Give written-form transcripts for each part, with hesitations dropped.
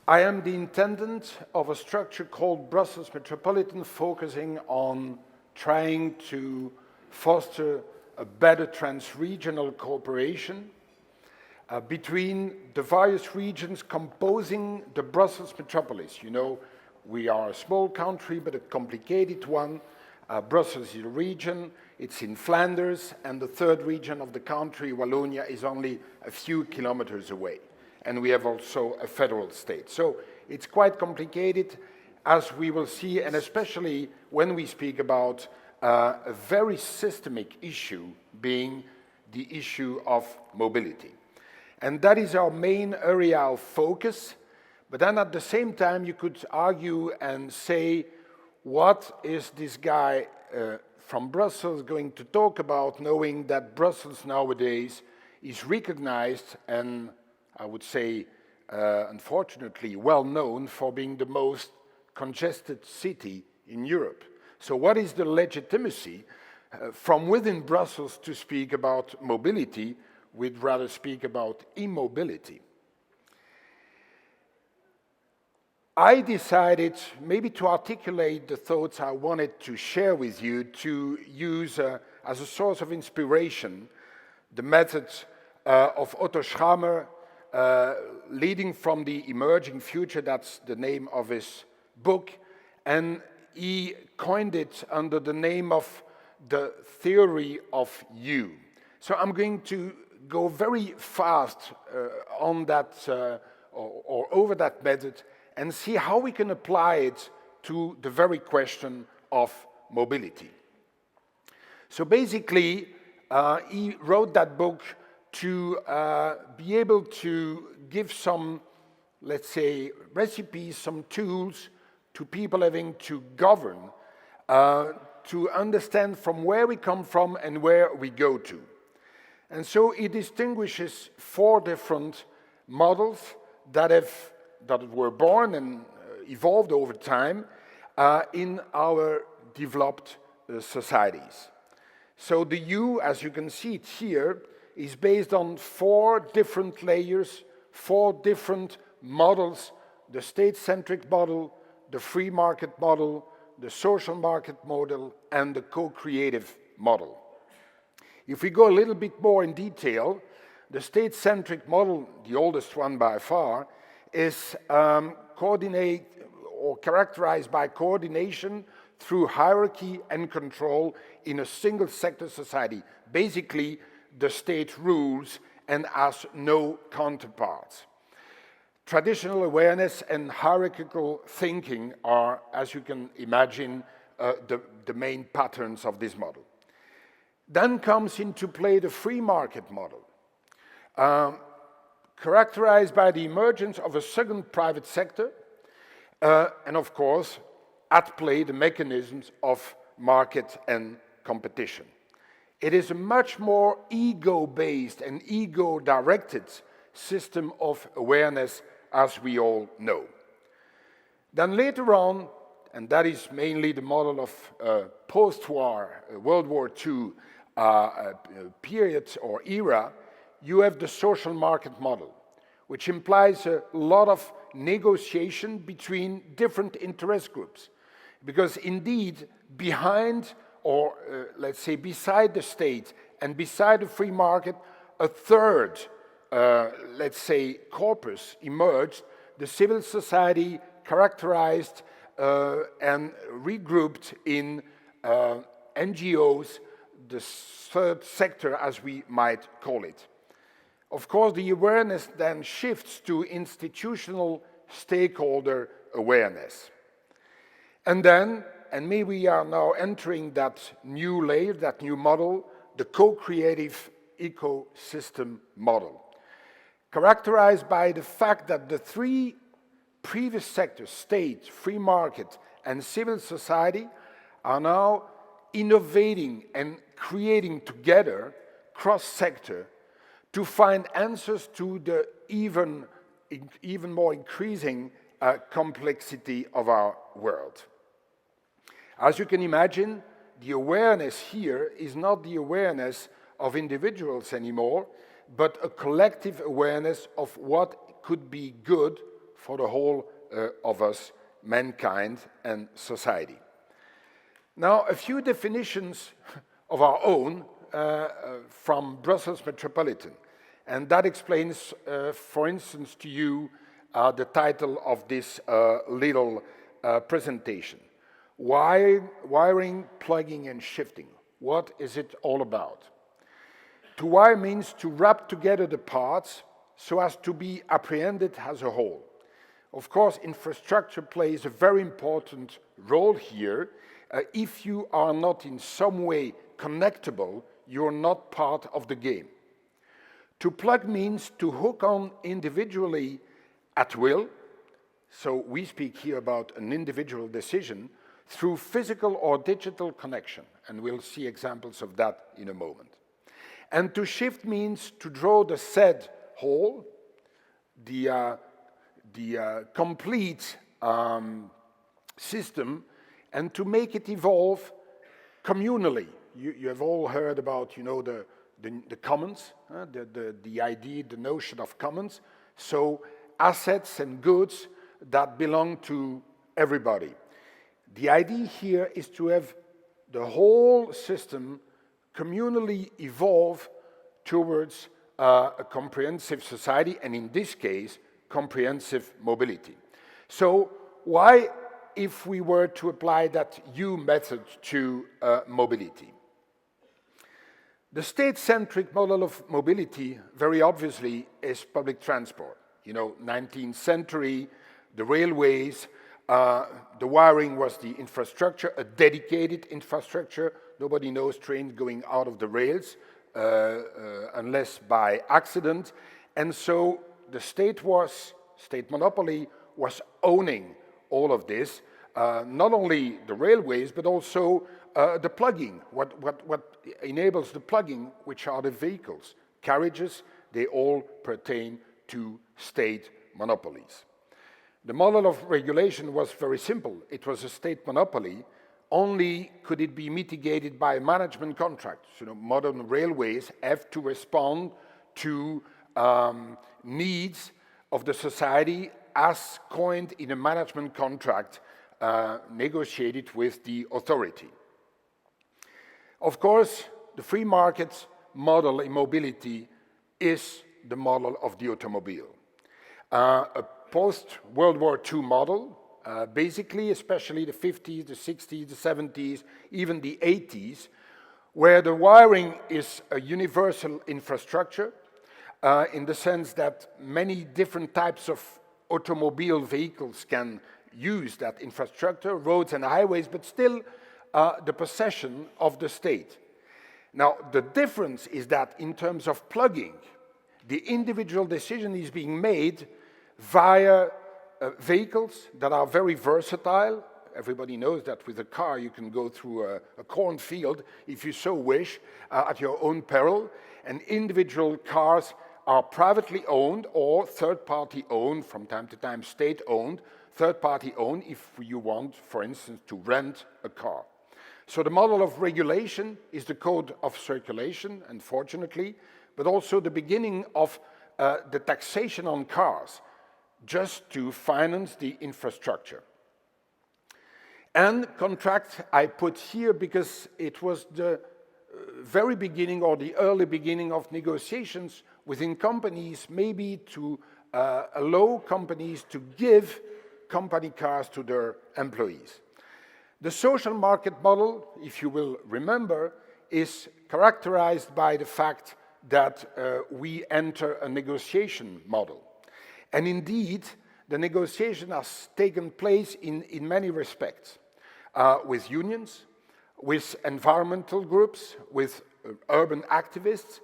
I am the intendant of a structure called Brussels Metropolitan, focusing on trying to foster a better trans-regional cooperation between the various regions composing the Brussels metropolis. You know, we are a small country, but a complicated one. Brussels is a region, it's in Flanders, and the third region of the country, Wallonia, is only a few kilometers away. And we have also a federal state. So it's quite complicated, as we will see, and especially when we speak about a very systemic issue being the issue of mobility. And that is our main area of focus. But then at the same time, you could argue and say, what is this guy from Brussels going to talk about, knowing that Brussels nowadays is recognized and, I would say, unfortunately, well known for being the most congested city in Europe. So what is the legitimacy from within Brussels to speak about mobility? We'd rather speak about immobility. I decided, maybe to articulate the thoughts I wanted to share with you, to use as a source of inspiration the method of Otto Schramer, Leading from the Emerging Future. That's the name of his book, and he coined it under the name of the theory of you. So I'm going to go very fast on that or over that method and see how we can apply it to the very question of mobility. So basically, he wrote that book to be able to give some, let's say, recipes, some tools to people having to govern, to understand from where we come from and where we go to. And so he distinguishes 4 different models that were born and evolved over time in our developed societies. So the U, as you can see it here, is based on 4 different layers, 4 different models: the state-centric model, the free market model, the social market model, and the co-creative model. If we go a little bit more in detail, the state-centric model, the oldest one by far, is characterized by coordination through hierarchy and control in a single sector society. Basically, the state rules and has no counterparts. Traditional awareness and hierarchical thinking are, as you can imagine, the main patterns of this model. Then comes into play the free market model, characterized by the emergence of a second private sector, and of course, at play the mechanisms of market and competition. It is a much more ego-based and ego-directed system of awareness, as we all know. Then later on, and that is mainly the model of post-war, World War II period or era, you have the social market model, which implies a lot of negotiation between different interest groups. Because indeed, behind, or let's say beside the state and beside the free market, a third, let's say, corpus emerged, the civil society characterized and regrouped in NGOs, the third sector, as we might call it. Of course, the awareness then shifts to institutional stakeholder awareness. And then, and maybe we are now entering that new layer, that new model, the co-creative ecosystem model, characterized by the fact that the 3 previous sectors, state, free market, and civil society, are now innovating and creating together, cross-sector, to find answers to the even more increasing complexity of our world. As you can imagine, the awareness here is not the awareness of individuals anymore, but a collective awareness of what could be good for the whole of us, mankind and society. Now, a few definitions of our own from Brussels Metropolitan, and that explains, for instance, to you the title of this little presentation. Wiring, plugging, and shifting. What is it all about? To wire means to wrap together the parts so as to be apprehended as a whole. Of course, infrastructure plays a very important role here. If you are not in some way connectable, you're not part of the game. To plug means to hook on individually at will, so we speak here about an individual decision, through physical or digital connection, and we'll see examples of that in a moment. And to shift means to draw the said whole, the complete system, and to make it evolve communally. You have all heard about, the commons, the idea, the notion of commons. So assets and goods that belong to everybody. The idea here is to have the whole system communally evolve towards a comprehensive society, and in this case, comprehensive mobility. So why, if we were to apply that U method to mobility? The state-centric model of mobility, very obviously, is public transport. 19th century, the railways, the wiring was the infrastructure, a dedicated infrastructure. Nobody knows trains going out of the rails unless by accident. And so the state monopoly was owning all of this, not only the railways, but also the plugging, what enables the plugging, which are the vehicles. Carriages, they all pertain to state monopolies. The model of regulation was very simple. It was a state monopoly. Only could it be mitigated by a management contract. Modern railways have to respond to needs of the society as coined in a management contract negotiated with the authority. Of course, the free market model in mobility is the model of the automobile. A post-World War II model, basically, especially the 50s, the 60s, the 70s, even the 80s, where the wiring is a universal infrastructure in the sense that many different types of automobile vehicles can use that infrastructure, roads and highways, but still the possession of the state. Now, the difference is that in terms of plugging, the individual decision is being made via vehicles that are very versatile. Everybody knows that with a car you can go through a cornfield if you so wish at your own peril, and individual cars are privately owned or third-party owned, from time to time state-owned, third-party owned if you want, for instance, to rent a car. So the model of regulation is the code of circulation, unfortunately, but also the beginning of the taxation on cars, just to finance the infrastructure. And contract I put here because it was the very beginning or the early beginning of negotiations within companies, maybe to allow companies to give company cars to their employees. The social market model, if you will remember, is characterized by the fact that we enter a negotiation model. And indeed, the negotiation has taken place in many respects, with unions, with environmental groups, with urban activists,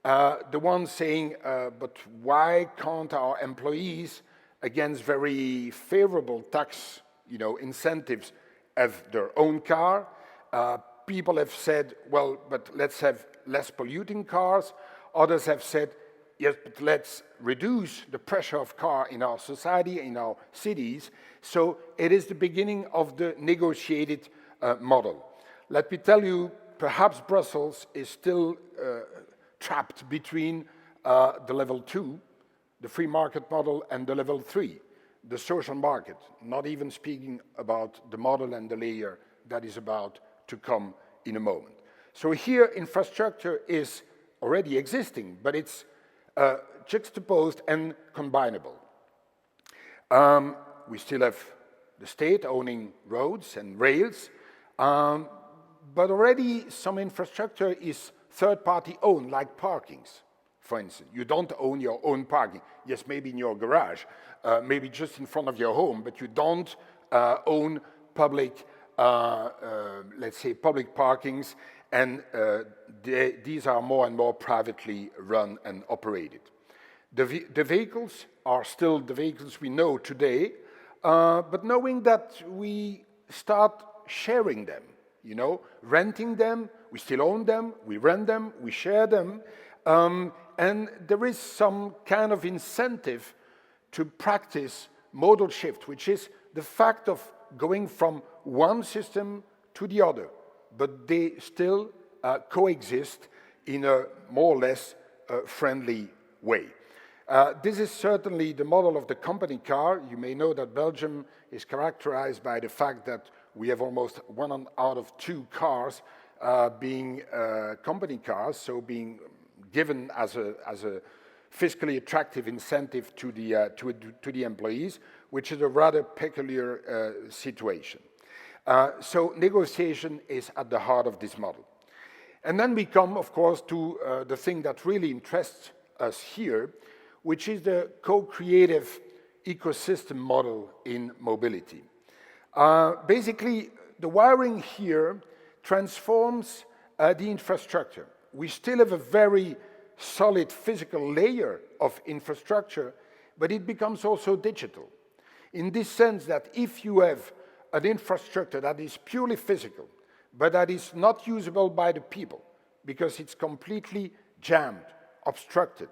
the ones saying, but why can't our employees, against very favorable tax incentives, have their own car? People have said, well, but let's have less polluting cars. Others have said, yes, but let's reduce the pressure of car in our society, in our cities. So it is the beginning of the negotiated model. Let me tell you, perhaps Brussels is still trapped between the level 2, the free market model, and the level 3, the social market, not even speaking about the model and the layer that is about to come in a moment. So here, infrastructure is already existing, but it's juxtaposed and combinable. We still have the state owning roads and rails, but already some infrastructure is third-party owned, like parkings, for instance. You don't own your own parking. Yes, maybe in your garage, maybe just in front of your home, but you don't own public, let's say, public parkings, and these are more and more privately run and operated. The vehicles are still the vehicles we know today, but knowing that we start sharing them, you know, renting them, we still own them, we rent them, we share them, and there is some kind of incentive to practice modal shift, which is the fact of going from one system to the other, but they still coexist in a more or less friendly way. This is certainly the model of the company car. You may know that Belgium is characterized by the fact that we have almost 1 out of 2 cars being company cars, so being given as a fiscally attractive incentive to the employees, which is a rather peculiar situation. So negotiation is at the heart of this model. And then we come, of course, to the thing that really interests us here, which is the co-creative ecosystem model in mobility. Basically, the wiring here transforms the infrastructure. We still have a very solid physical layer of infrastructure, but it becomes also digital. In this sense that if you have an infrastructure that is purely physical, but that is not usable by the people, because it's completely jammed, obstructed,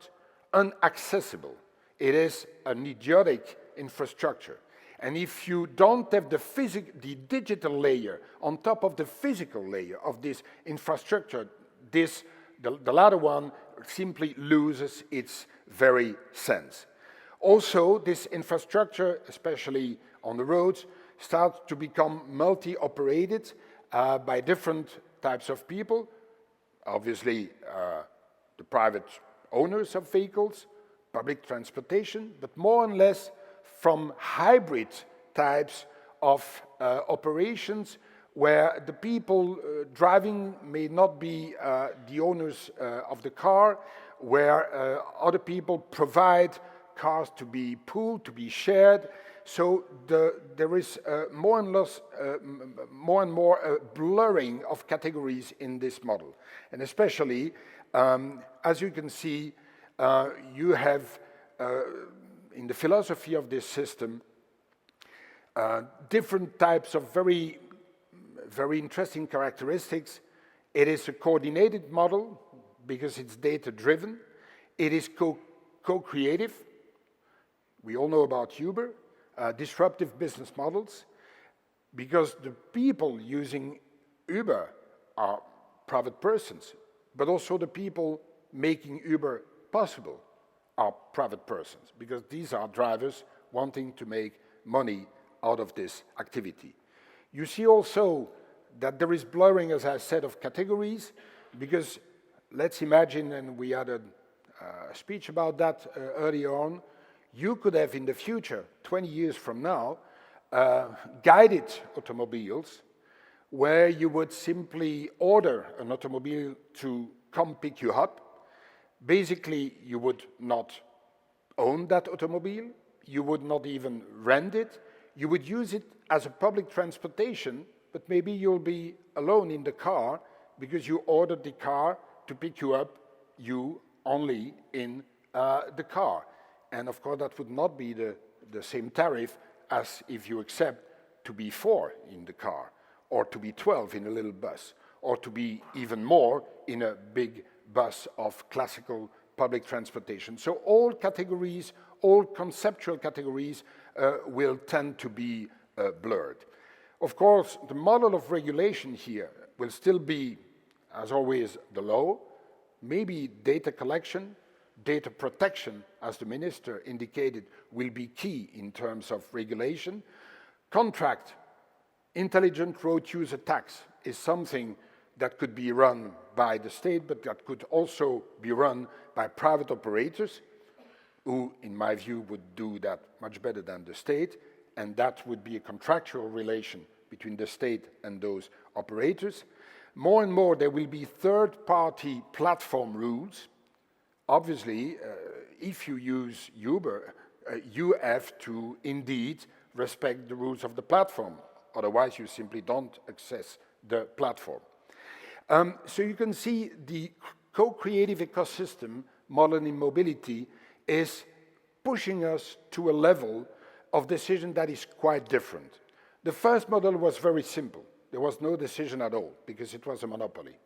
inaccessible, it is an idiotic infrastructure. And if you don't have the digital layer on top of the physical layer of this infrastructure, the latter one simply loses its very sense. Also, this infrastructure, especially on the roads, starts to become multi-operated by different types of people. Obviously, the private owners of vehicles, public transportation, but more and less from hybrid types of operations where the people driving may not be the owners of the car, where other people provide cars to be pooled, to be shared. So there is more and more blurring of categories in this model. And especially, as you can see, you have, in the philosophy of this system, different types of very interesting characteristics. It is a coordinated model because it's data-driven. It is co-creative. We all know about Uber. Disruptive business models, because the people using Uber are private persons, but also the people making Uber possible are private persons, because these are drivers wanting to make money out of this activity. You see also that there is blurring, as I said, of categories, because let's imagine, and we had a speech about that earlier on, you could have in the future, 20 years from now, guided automobiles where you would simply order an automobile to come pick you up. Basically, you would not own that automobile. You would not even rent it. You would use it as a public transportation, but maybe you'll be alone in the car because you ordered the car to pick you up, you only in the car. And of course, that would not be the same tariff as if you accept to be 4 in the car, or to be 12 in a little bus, or to be even more in a big bus of classical public transportation. So all categories, all conceptual categories will tend to be blurred. Of course, the model of regulation here will still be, as always, the law, maybe data collection, Data protection, as the minister indicated, will be key in terms of regulation. Contract, intelligent road user tax is something that could be run by the state, but that could also be run by private operators, who, in my view, would do that much better than the state, and that would be a contractual relation between the state and those operators. More and more, there will be third-party platform rules. Obviously, if you use Uber, you have to indeed respect the rules of the platform. Otherwise, you simply don't access the platform. So you can see the co-creative ecosystem model in mobility is pushing us to a level of decision that is quite different. The first model was very simple. There was no decision at all because it was a monopoly.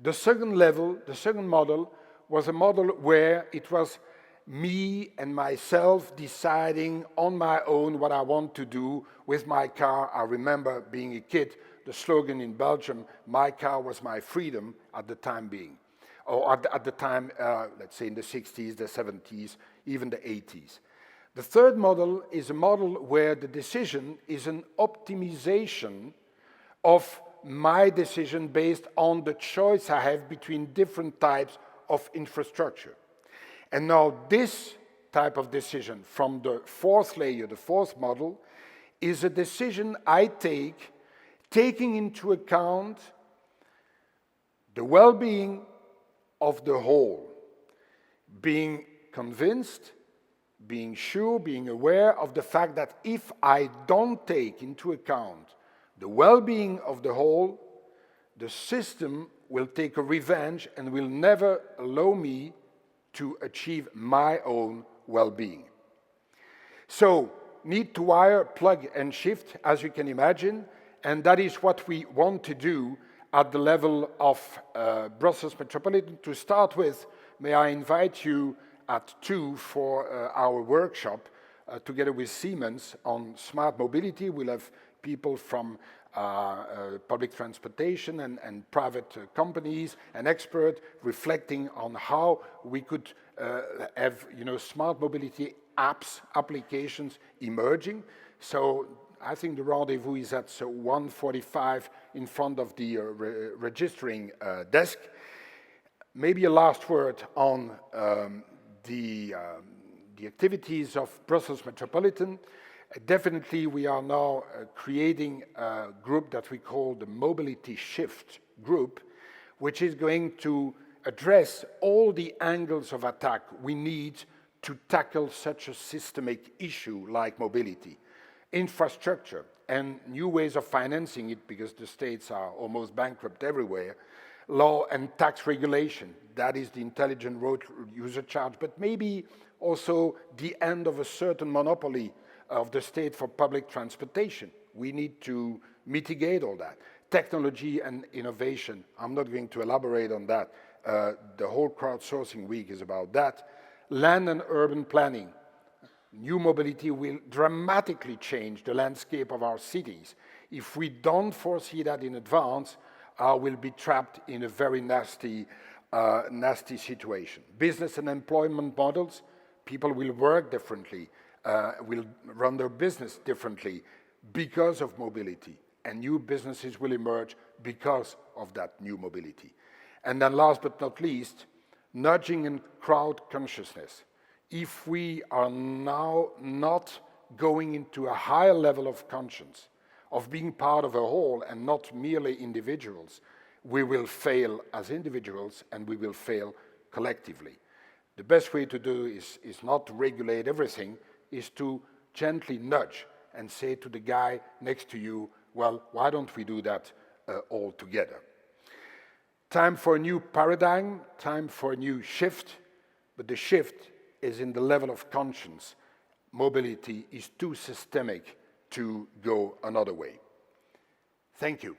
The second level, the second model, was a model where it was me and myself deciding on my own what I want to do with my car. I remember being a kid, the slogan in Belgium, my car was my freedom at the time being. Or at the time, let's say in the 60s, the 70s, even the 80s. The third model is a model where the decision is an optimization of my decision based on the choice I have between different types of infrastructure. And now this type of decision from the fourth layer, the fourth model, is a decision I take taking into account the well-being of the whole, being convinced, being sure, being aware of the fact that if I don't take into account the well-being of the whole, the system will take a revenge and will never allow me to achieve my own well-being. So, need to wire, plug and shift, as you can imagine, and that is what we want to do at the level of Brussels Metropolitan. To start with, may I invite you at 2 for our workshop together with Siemens on smart mobility. We'll have people from public transportation and private companies and experts reflecting on how we could have smart mobility apps, applications emerging. So I think the rendezvous is at 1:45 in front of the registering desk. Maybe a last word on the activities of Brussels Metropolitan. Definitely, we are now creating a group that we call the Mobility Shift Group, which is going to address all the angles of attack we need to tackle such a systemic issue like mobility. Infrastructure and new ways of financing it, because the states are almost bankrupt everywhere. Law and tax regulation, that is the intelligent road user charge, but maybe also the end of a certain monopoly of the state for public transportation. We need to mitigate all that. Technology and innovation, I'm not going to elaborate on that. The whole crowdsourcing week is about that. Land and urban planning. New mobility will dramatically change the landscape of our cities. If we don't foresee that in advance, we'll be trapped in a very nasty situation. Business and employment models, people will work differently, will run their business differently because of mobility, and new businesses will emerge because of that new mobility. And then last but not least, nudging and crowd consciousness. If we are now not going into a higher level of conscience, of being part of a whole and not merely individuals, we will fail as individuals and we will fail collectively. The best way to do is not to regulate everything, is to gently nudge and say to the guy next to you, well, why don't we do that all together? Time for a new paradigm, time for a new shift, but the shift is in the level of conscience. Mobility is too systemic to go another way. Thank you.